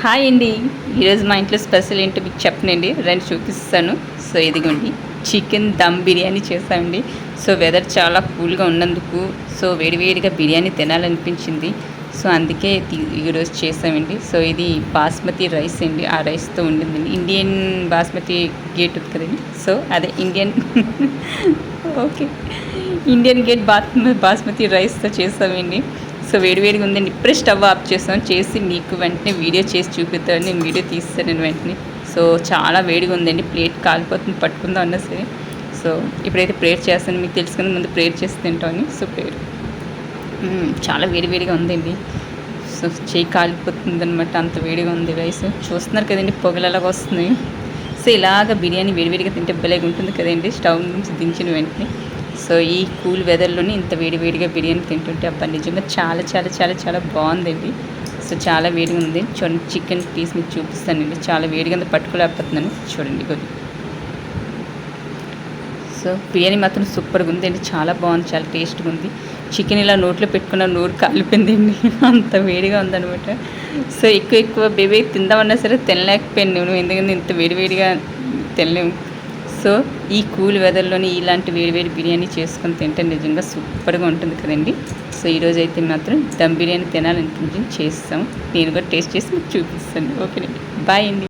Hi అండి. ఈరోజు మా ఇంట్లో స్పెషల్ ఏంటో మీకు చెప్పనండి, రండి చూపిస్తాను. సో ఇదిగోండి, చికెన్ దమ్ బిర్యానీ చేసామండి. సో వెదర్ చాలా కూల్గా ఉన్నందుకు సో వేడివేడిగా బిర్యానీ తినాలనిపించింది. సో అందుకే ఈరోజు చేసామండి. సో ఇది బాస్మతి రైస్ అండి, ఆ రైస్తో ఉండిందండి. ఇండియన్ బాస్మతి గేట్ ఉంది కదండి, సో అదే Indian okay, Indian gate basmati రైస్తో చేసామండి. సో వేడివేడిగా ఉందండి. ఇప్పుడే స్టవ్ ఆఫ్ చేసి మీకు వెంటనే వీడియో చేసి చూపిస్తాను. నేను వీడియో తీస్తాను వెంటనే. సో చాలా వేడిగా ఉందండి, ప్లేట్ కాలిపోతుంది పట్టుకుందాం అన్నా సరే. సో ఇప్పుడైతే ప్రేయర్ చేస్తాను, మీకు తెలుసుకుని ముందు ప్రేయర్ చేసి తింటామని. సో ప్రేయర్ చాలా వేడివేడిగా ఉందండి. సో చేయి కాలిపోతుంది అనమాట, అంత వేడిగా ఉంది రైస్. చూస్తున్నారు కదండి, పొగలు ఎలాగ వస్తున్నాయి. సో ఇలాగ బిర్యానీ వేడివేడిగా తింటే భలేగా ఉంటుంది కదండి, స్టవ్ నుంచి దించిన వెంటనే. సో ఈ కూల్ వెదర్లోనే ఇంత వేడివేడిగా బిర్యానీ తింటుంటే అబ్బా నిజంగా చాలా చాలా చాలా చాలా బాగుందండి. సో చాలా వేడిగా ఉంది. చూడండి, చికెన్ పీస్ మీకు చూపిస్తానండి. చాలా వేడిగా ఉంది, పట్టుకోలేకపోతున్నాను. చూడండి కొద్ది. సో బిర్యానీ మాత్రం సూపర్గా ఉందండి, చాలా బాగుంది, చాలా టేస్ట్గా ఉంది. చికెన్ ఇలా నోట్లో పెట్టుకున్న నోరు కాలిపోయిందండి, అంత వేడిగా ఉందనమాట. సో ఎక్కువ బేబీ తిందామన్నా సరే తినలేకపోయాను నేను, ఎందుకంటే ఇంత వేడివేడిగా తినలేము. సో ఈ కూల్ వెదర్లోని ఇలాంటి వేడివేడి బిర్యానీ చేసుకొని తింటే నిజంగా సూపర్గా ఉంటుంది కదండి. సో ఈరోజు అయితే మాత్రం దమ్ బిర్యానీ తినాలనిపించి చేస్తాం. నేను కూడా టేస్ట్ చేసి మీకు చూపిస్తాను. ఓకేనండి, బాయ్ అండి.